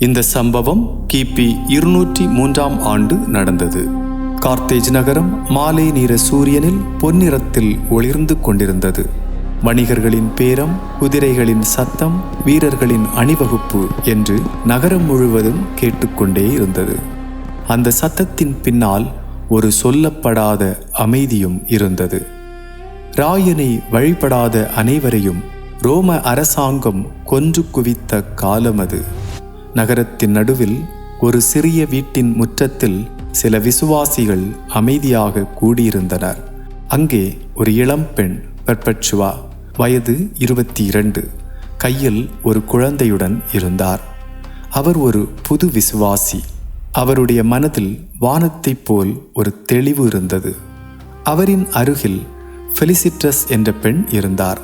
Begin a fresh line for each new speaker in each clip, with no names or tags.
இந்த சம்பவம் கிபி 203 ஆண்டு நடந்தது. கார்த்தேஜ் நகரம் மாலை நேர சூரியனில் பொன்னிறத்தில் ஒளிர்ந்து கொண்டிருந்தது. வணிகர்களின் பேரம், குதிரைகளின் சத்தம், வீரர்களின் அணிவகுப்பு என்று நகரம் முழுவதும் கேட்டுக்கொண்டே இருந்தது. அந்த சத்தத்தின் பின்னால் ஒரு சொல்லப்படாத அமைதியும் இருந்தது. ராயனை வழிபடாத அனைவரையும் ரோம அரசாங்கம் கொன்று குவித்த காலம் அது. நகரத்தின் நடுவில் ஒரு சிறிய வீட்டின் முற்றத்தில் சில விசுவாசிகள் அமைதியாக கூடியிருந்தனர். அங்கே ஒரு இளம்பெண் பெர்பச்சுவா, வயது 22, கையில் ஒரு குழந்தையுடன் இருந்தார். அவர் ஒரு புது விசுவாசி. அவருடைய மனதில் வானத்தைப் போல் ஒரு தெளிவு இருந்தது. அவரின் அருகில் ஃபெலிசிட்டஸ் என்ற பெண் இருந்தார்.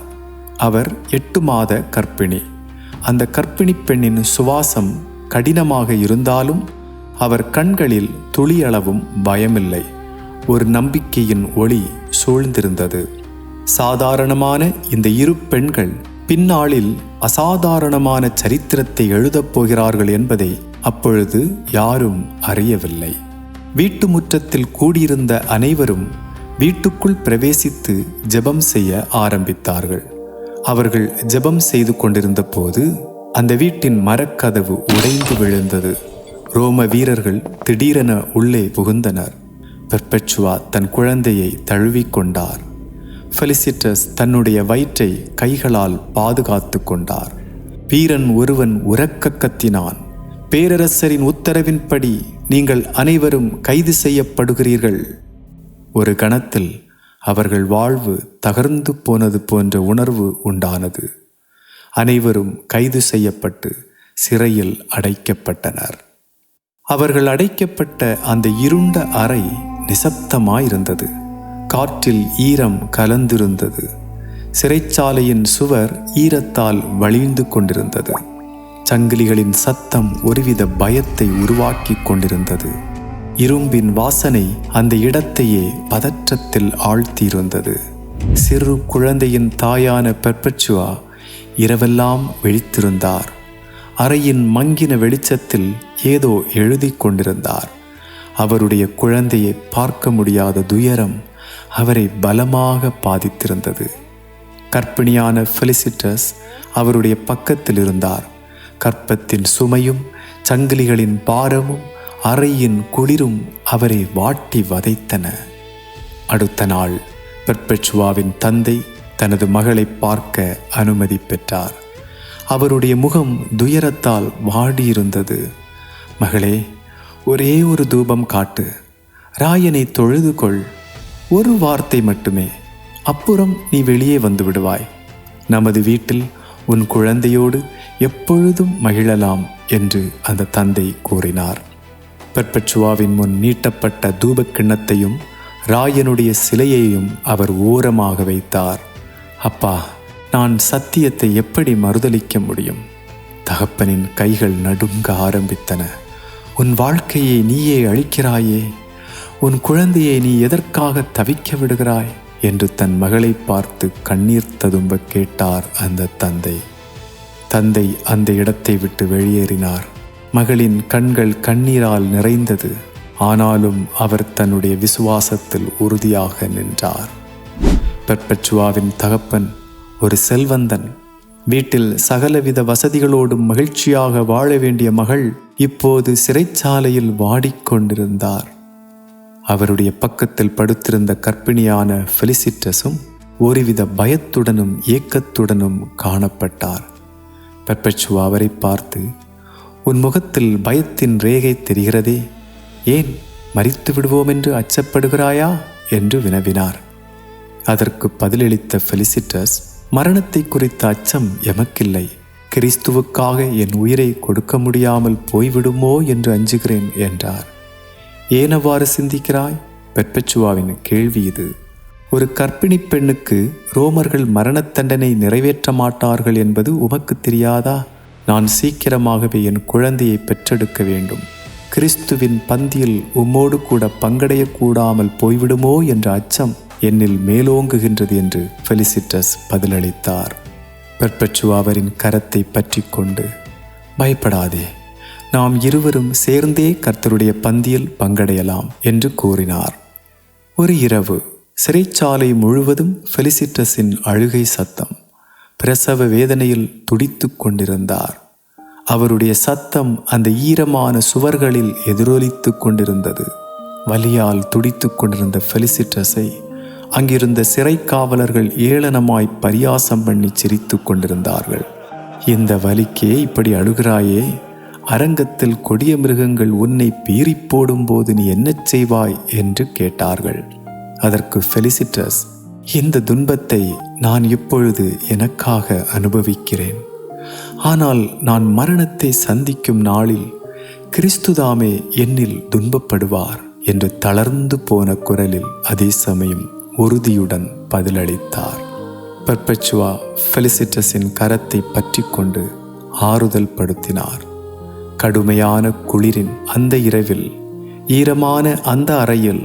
அவர் 8 மாத கர்ப்பிணி. அந்த கர்ப்பிணி பெண்ணின் சுவாசம் கடினமாக இருந்தாலும் அவர் கண்களில் துளியளவும் பயமில்லை. ஒரு நம்பிக்கையின் ஒளி சூழ்ந்திருந்தது. சாதாரணமான இந்த இரு பெண்கள் பின்னாளில் அசாதாரணமான சரித்திரத்தை எழுதப் போகிறார்கள் என்பதை அப்பொழுது யாரும் அறியவில்லை. வீட்டு முற்றத்தில் கூடியிருந்த அனைவரும் வீட்டுக்குள் பிரவேசித்து ஜெபம் செய்ய ஆரம்பித்தார்கள். அவர்கள் ஜெபம் செய்து கொண்டிருந்த போது அந்த வீட்டின் மரக்கதவு உடைந்து விழுந்தது. ரோம வீரர்கள் திடீரென உள்ளே புகுந்தனர். பெர்பச்சுவா தன் குழந்தையை தழுவிக்கொண்டார். ஃபெலிசிட்டஸ் தன்னுடைய வயிற்றை கைகளால் பாதுகாத்து கொண்டார். வீரன் ஒருவன் உரக்க கத்தினான், பேரரசரின் உத்தரவின்படி நீங்கள் அனைவரும் கைது செய்யப்படுகிறீர்கள். ஒரு கணத்தில் அவர்கள் வாழ்வு தகர்ந்து போனது போன்ற உணர்வு உண்டானது. அனைவரும் கைது செய்யப்பட்டு சிறையில் அடைக்கப்பட்டனர். அவர்கள் அடைக்கப்பட்ட அந்த இருண்ட அறை நிசப்தமாயிருந்தது. காற்றில் ஈரம் கலந்திருந்தது. சிறைச்சாலையின் சுவர் ஈரத்தால் வழிந்து கொண்டிருந்தது. சங்கிலிகளின் சத்தம் ஒருவித பயத்தை உருவாக்கி கொண்டிருந்தது. இரும்பின் வாசனை அந்த இடத்தையே பதற்றத்தில் ஆழ்த்தியிருந்தது. சிறு குழந்தையின் தாயான பெர்பச்சுவா இரவெல்லாம் விழித்திருந்தார். அறையின் மங்கின வெளிச்சத்தில் ஏதோ எழுதி கொண்டிருந்தார். அவருடைய குழந்தையை பார்க்க முடியாத துயரம் அவரை பலமாக பாதித்திருந்தது. கர்ப்பிணியான ஃபெலிசிட்டஸ் அவருடைய பக்கத்தில் இருந்தார். கர்ப்பத்தின் சுமையும் சங்கிலிகளின் பாரமும் அறையின் குளிரும் அவரை வாட்டி வதைத்தன. அடுத்த நாள் பெர்பச்சுவாவின் தந்தை தனது மகளை பார்க்க அனுமதி பெற்றார். அவருடைய முகம் துயரத்தால் வாடியிருந்தது. மகளே, ஒரே ஒரு தூபம் காட்டு, ராயனை தொழுது கொள், ஒரு வார்த்தை மட்டுமே, அப்புறம் நீ வெளியே வந்து விடுவாய். நமது வீட்டில் உன் குழந்தையோடு எப்பொழுதும் மகிழலாம் என்று அந்த தந்தை கூறினார். பெர்பச்சுவாவின் முன் நீட்டப்பட்ட தூபக் கிண்ணத்தையும் ராயனுடைய சிலையையும் அவர் ஓரமாக வைத்தார். அப்பா, நான் சத்தியத்தை எப்படி மறுதலிக்க முடியும்? தகப்பனின் கைகள் நடுங்க ஆரம்பித்தன. உன் வாழ்க்கையை நீயே அழிக்கிறாயே, உன் குழந்தையை நீ எதற்காக தவிக்க விடுகிறாய் என்று தன் மகளை பார்த்து கண்ணீர் ததும்ப கேட்டார் அந்த தந்தை. தந்தை அந்த இடத்தை விட்டு வெளியேறினார். மகளின் கண்கள் கண்ணீரால் நிறைந்தது. ஆனாலும் அவர் தன்னுடைய விசுவாசத்தில் உறுதியாக நின்றார். பெர்பச்சுவாவின் தகப்பன் ஒரு செல்வந்தன். வீட்டில் சகலவித வசதிகளோடும் மகிழ்ச்சியாக வாழ வேண்டிய மகள் இப்போது சிறைச்சாலையில் வாடிக்கொண்டிருந்தார். அவருடைய பக்கத்தில் படுத்திருந்த கர்ப்பிணியான ஃபெலிசிட்டஸும் ஒருவித பயத்துடனும் ஏக்கத்துடனும் காணப்பட்டார். பெர்பச்சுவா அவரை பார்த்து, உன் முகத்தில் பயத்தின் ரேகை தெரிகிறதே, ஏன் மரித்து விடுவோம் என்று அச்சப்படுகிறாயா என்று வினவினார். அதற்கு பதிலளித்த ஃபெலிசிட்டஸ், மரணத்தை குறித்த அச்சம் எமக்கில்லை, கிறிஸ்துவுக்காக என் உயிரை கொடுக்க முடியாமல் போய்விடுமோ என்று அஞ்சுகிறேன் என்றார். ஏன் அவ்வாறு சிந்திக்கிறாய்? பெர்பச்சுவாவின் கேள்வி இது. ஒரு கர்ப்பிணி பெண்ணுக்கு ரோமர்கள் மரணத் தண்டனை நிறைவேற்ற மாட்டார்கள் என்பது உமக்கு தெரியாதா? நான் சீக்கிரமாகவே என் குழந்தையை பெற்றெடுக்க வேண்டும். கிறிஸ்துவின் பந்தியில் உம்மோடு கூட பங்கடையக்கூடாமல் போய்விடுமோ என்ற அச்சம் என்னில் மேலோங்குகின்றது என்று ஃபெலிசிட்டஸ் பதிலளித்தார். பெர்பச்சுவா அவரின் கரத்தை பற்றி கொண்டு, பயப்படாதே, நாம் இருவரும் சேர்ந்தே கர்த்தருடைய பந்தியில் பங்கடையலாம் என்று கூறினார். ஒரு இரவு சிறைச்சாலை முழுவதும் ஃபெலிசிட்டஸின் அழுகை சத்தம். பிரசவ வேதனையில் துடித்து கொண்டிருந்தார். அவருடைய சத்தம் அந்த ஈரமான சுவர்களில் எதிரொலித்து கொண்டிருந்தது. வலியால் துடித்து கொண்டிருந்த ஃபெலிசிட்டஸை அங்கிருந்த சிறை காவலர்கள் ஏளனமாய் பரியாசம் பண்ணி சிரித்து கொண்டிருந்தார்கள். இந்த வலிக்கே இப்படி அழுகிறாயே? அரங்கத்தில் கொடிய மிருகங்கள் உன்னை பீறி போடும் போது நீ என்ன செய்வாய் என்று கேட்டார்கள். அதற்கு ஃபெலிசிட்டஸ், இந்த துன்பத்தை நான் இப்பொழுது எனக்காக அனுபவிக்கிறேன். ஆனால் நான் மரணத்தை சந்திக்கும் நாளில் கிறிஸ்துதாமே என்னில் துன்பப்படுவார் என்று தளர்ந்து போன குரலில் அதே சமயம் உறுதியுடன் பதிலளித்தார். பெர்பெச்சுவா ஃபெலிசிட்டஸின் கரத்தை பற்றி கொண்டு ஆறுதல் படுத்தினார். கடுமையான குளிரின் அந்த இரவில் ஈரமான அந்த அறையில்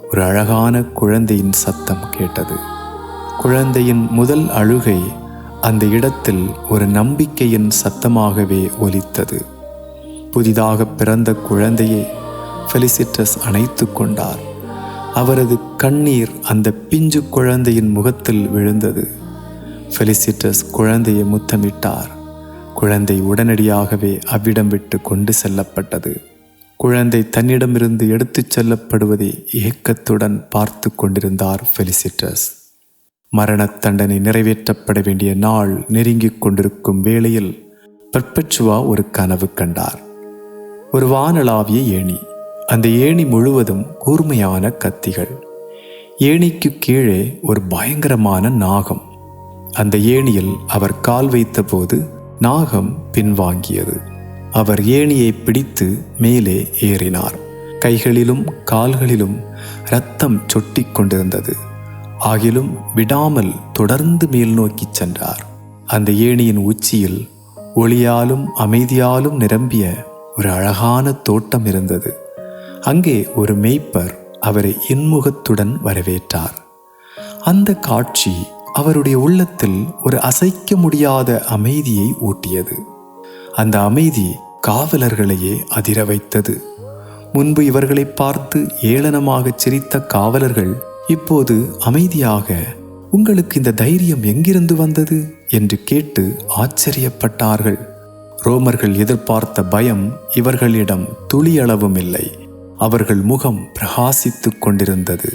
ஒரு அழகான குழந்தையின் சத்தம் கேட்டது. குழந்தையின் முதல் அழுகை அந்த இடத்தில் ஒரு நம்பிக்கையின் சத்தமாகவே ஒலித்தது. புதிதாக பிறந்த குழந்தையை ஃபெலிசிட்டஸ் அணைத்து கொண்டார். அவரது கண்ணீர் அந்த பிஞ்சு குழந்தையின் முகத்தில் விழுந்தது. ஃபெலிசிட்டஸ் குழந்தையை முத்தமிட்டார். குழந்தை உடனடியாகவே அவ்விடம் விட்டு கொண்டு செல்லப்பட்டது. குழந்தை தன்னிடமிருந்து எடுத்துச் செல்லப்படுவதை ஏக்கத்துடன் பார்த்து கொண்டிருந்தார் ஃபெலிசிட்டஸ். மரண தண்டனை நிறைவேற்றப்பட வேண்டிய நாள் நெருங்கிக் கொண்டிருக்கும் வேளையில் பெர்பெச்சுவா ஒரு கனவு கண்டார். ஒரு வானளாவிய ஏணி. அந்த ஏணி முழுவதும் கூர்மையான கத்திகள். ஏணிக்கு கீழே ஒரு பயங்கரமான நாகம். அந்த ஏணியில் அவர் கால் வைத்தபோது நாகம் பின்வாங்கியது. அவர் ஏணியை பிடித்து மேலே ஏறினார். கைகளிலும் கால்களிலும் இரத்தம் சொட்டி கொண்டிருந்தது. ஆகிலும் விடாமல் தொடர்ந்து மேல் நோக்கி சென்றார். அந்த ஏணியின் உச்சியில் ஒளியாலும் அமைதியாலும் நிரம்பிய ஒரு அழகான தோட்டம் இருந்தது. அங்கே ஒரு மேய்ப்பர் அவரை இன்முகத்துடன் வரவேற்றார். அந்த காட்சி அவருடைய உள்ளத்தில் ஒரு அசைக்க முடியாத அமைதியை ஊட்டியது. அந்த அமைதி காவலர்களையே அதிர வைத்தது. முன்பு இவர்களை பார்த்து ஏளனமாக சிரித்த காவலர்கள் இப்போது அமைதியாக, உங்களுக்கு இந்த தைரியம் எங்கிருந்து வந்தது என்று கேட்டு ஆச்சரியப்பட்டார்கள். ரோமர்கள் எதிர்பார்த்த பயம் இவர்களிடம் துளியளவும் இல்லை. அவர்கள் முகம் பிரகாசித்துக் கொண்டிருந்தது.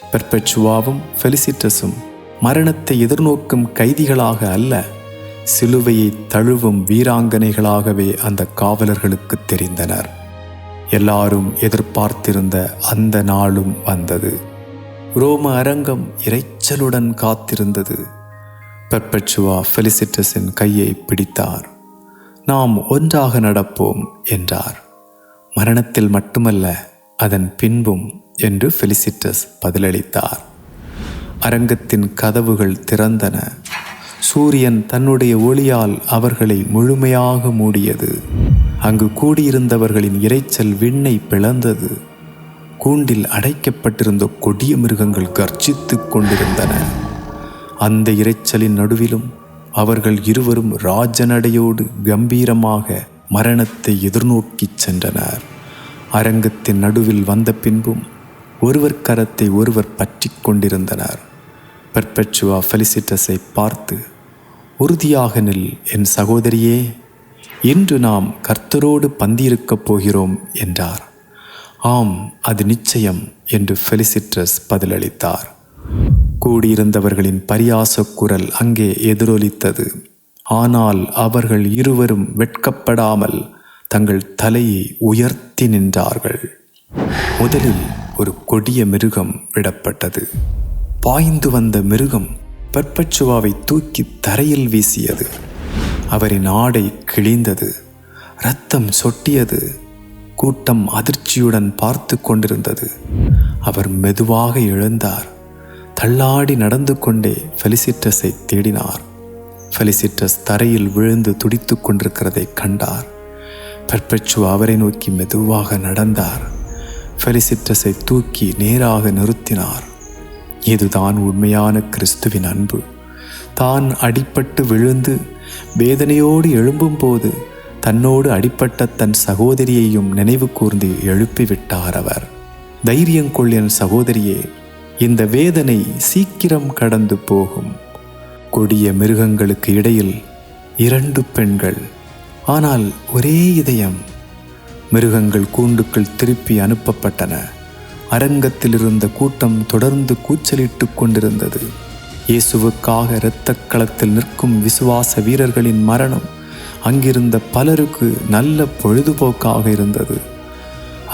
பெர்பெச்சுவாவும் ஃபெலிசிட்டஸும் மரணத்தை எதிர்நோக்கும் கைதிகளாக அல்ல, சிலுவையை தழுவும் வீராங்கனைகளாகவே அந்த காவலர்களுக்கு தெரிந்தனர். எல்லாரும் எதிர்பார்த்திருந்த அந்த நாளும் வந்தது. ரோம அரங்கம் இரைச்சலுடன் காத்திருந்தது. பெர்பெச்சுவா ஃபெலிசிட்டஸின் கையை பிடித்தார். நாம் ஒன்றாக நடப்போம் என்றார். மரணத்தில் மட்டுமல்ல, அதன் பின்பும் என்று ஃபெலிசிட்டஸ் பதிலளித்தார். அரங்கத்தின் கதவுகள் திறந்தன. சூரியன் தன்னுடைய ஒளியால் அவர்களை முழுமையாக மூடியது. அங்கு கூடியிருந்தவர்களின் இரைச்சல் விண்ணை பிளந்தது. கூண்டில் அடைக்கப்பட்டிருந்த கொடிய மிருகங்கள் கர்ஜித்துக் கொண்டிருந்தன. அந்த இரைச்சலின் நடுவிலும் அவர்கள் இருவரும் ராஜநடையோடு கம்பீரமாக மரணத்தை எதிர்நோக்கிச் சென்றனர். அரங்கத்தின் நடுவில் வந்த பின்பும் ஒருவர் கரத்தை ஒருவர் பற்றி கொண்டிருந்தனர். பெர்பெச்சுவா ஃபெலிசிட்டஸை பார்த்து, உறுதியாக நில் என் சகோதரியே, இன்று நாம் கர்த்தரோடு பந்தியிருக்கப் போகிறோம் என்றார். ஆம், அது நிச்சயம் என்று ஃபெலிசிட்டஸ் பதிலளித்தார். கூடியிருந்தவர்களின் பரியாச குரல் அங்கே எதிரொலித்தது. ஆனால் அவர்கள் இருவரும் வெட்கப்படாமல் தங்கள் தலையை உயர்த்தி நின்றார்கள். முதலில் ஒரு கொடிய மிருகம் விடப்பட்டது. பாய்ந்து வந்த மிருகம் பெர்பெச்சுவாவை தூக்கி தரையில் வீசியது. அவரின் ஆடை கிழிந்தது. இரத்தம் சொட்டியது. கூட்டம் அதிர்ச்சியுடன் பார்த்து கொண்டிருந்தது. அவர் மெதுவாக எழுந்தார். தள்ளாடி நடந்து கொண்டே ஃபெலிசிட்டஸை தேடினார். ஃபெலிசிட்டஸ் தரையில் விழுந்து துடித்து கொண்டிருக்கிறதை கண்டார். பெர்பெச்சுவா அவரை நோக்கி மெதுவாக நடந்தார். ஃபெலிசிட்டஸை தூக்கி நேராக நிறுத்தினார். இதுதான் உண்மையான கிறிஸ்துவின் அன்பு. தான் அடிபட்டு விழுந்து வேதனையோடு எழும்பும்போது தன்னோடு அடிப்பட்ட தன் சகோதரியையும் நினைவு கூர்ந்து எழுப்பிவிட்டார் அவர். தைரியங்கொள் என் சகோதரியே, இந்த வேதனை சீக்கிரம் கடந்து போகும். கொடிய மிருகங்களுக்கு இடையில் 2 பெண்கள், ஆனால் ஒரே இதயம். மிருகங்கள் கூண்டுக்குள் திருப்பி அனுப்பப்பட்டன. அரங்கத்தில் இருந்த கூட்டம் தொடர்ந்து கூச்சலிட்டு கொண்டிருந்தது. இயேசுவுக்காக இரத்தக் களத்தில் நிற்கும் விசுவாச வீரர்களின் மரணம் அங்கிருந்த பலருக்கு நல்ல பொழுதுபோக்காக இருந்தது.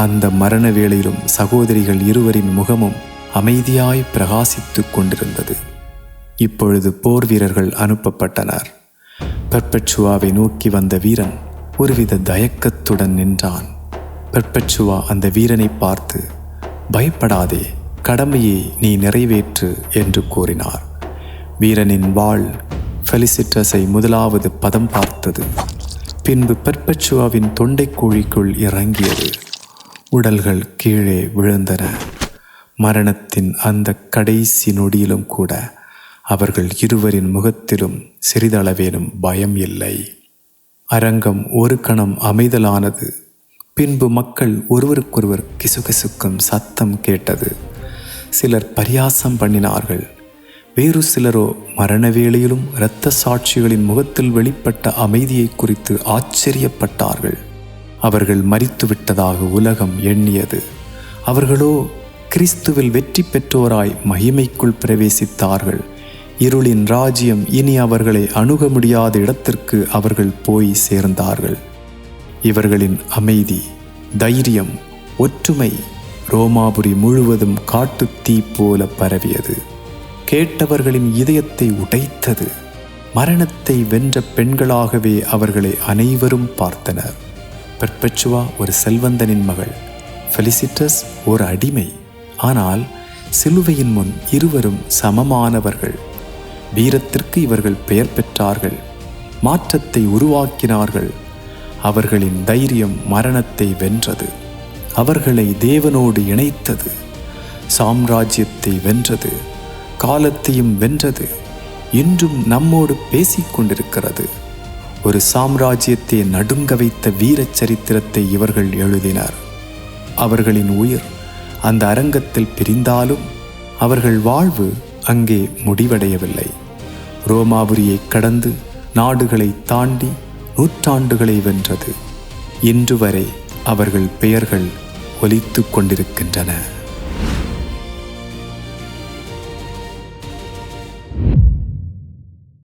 அந்த மரண வேளையிலும் சகோதரிகள் இருவரின் முகமும் அமைதியாய் பிரகாசித்து கொண்டிருந்தது. இப்பொழுது போர் வீரர்கள் அனுப்பப்பட்டனர். பெர்பெச்சுவாவை நோக்கி வந்த வீரன் ஒருவித தயக்கத்துடன் நின்றான். பெர்பெச்சுவா அந்த வீரனை பார்த்து, பயப்படாதே, கடமையை நீ நிறைவேற்று என்று கூறினார். வீரனின் வாள் ஃபெலிசிட்டஸை முதலாவது பதம் பார்த்தது. பின்பு பெர்பெச்சுவாவின் தொண்டைக்குழிக்குள் இறங்கியது. உடல்கள் கீழே விழுந்தன. மரணத்தின் அந்த கடைசி நொடியிலும் கூட அவர்கள் இருவரின் முகத்திலும் சிறிதளவேனும் பயம் இல்லை. அரங்கம் ஒரு கணம் அமைதலானது. பின்பு மக்கள் ஒருவருக்கொருவர் கிசுகிசுக்கும் சத்தம் கேட்டது. சிலர் பரியாசம் பண்ணினார்கள். வேறு சிலரோ மரண வேளையிலும் இரத்த சாட்சிகளின் முகத்தில் வெளிப்பட்ட அமைதியை குறித்து ஆச்சரியப்பட்டார்கள். அவர்கள் மரித்துவிட்டதாக உலகம் எண்ணியது. அவர்களோ கிறிஸ்துவில் வெற்றி பெற்றோராய் மகிமைக்குள் பிரவேசித்தார்கள். இருளின் ராஜ்யம் இனி அவர்களை அணுக முடியாத இடத்திற்கு அவர்கள் போய் சேர்ந்தார்கள். இவர்களின் அமைதி, தைரியம், ஒற்றுமை ரோமாபுரி முழுவதும் காட்டுத் தீ போல பரவியது. கேட்டவர்களின் இதயத்தை உடைத்தது. மரணத்தை வென்ற பெண்களாகவே அவர்களை அனைவரும் பார்த்தனர். பெர்பெச்சுவா ஒரு செல்வந்தனின் மகள், ஃபெலிசிட்டஸ் ஒரு அடிமை. ஆனால் சிலுவையின் முன் இருவரும் சமமானவர்கள். வீரத்திற்கு இவர்கள் பெயர் பெற்றார்கள். மாற்றத்தை உருவாக்கினார்கள். அவர்களின் தைரியம் மரணத்தை வென்றது. அவர்களை தேவனோடு இணைத்தது. சாம்ராஜ்யத்தை வென்றது. காலத்தையும் வென்றது. இன்றும் நம்மோடு பேசிக்கொண்டிருக்கிறது. ஒரு சாம்ராஜ்யத்தை நடுங்க வைத்த வீரச் சரித்திரத்தை இவர்கள் எழுதினர். அவர்களின் உயிர் அந்த அரங்கத்தில் பிரிந்தாலும் அவர்கள் வாழ்வு அங்கே முடிவடையவில்லை. ரோமாபுரியை கடந்து நாடுகளை தாண்டி நூற்றாண்டுகளை வென்றது. இன்று வரை அவர்கள் பெயர்கள் ஒலித்து கொண்டிருக்கின்றன.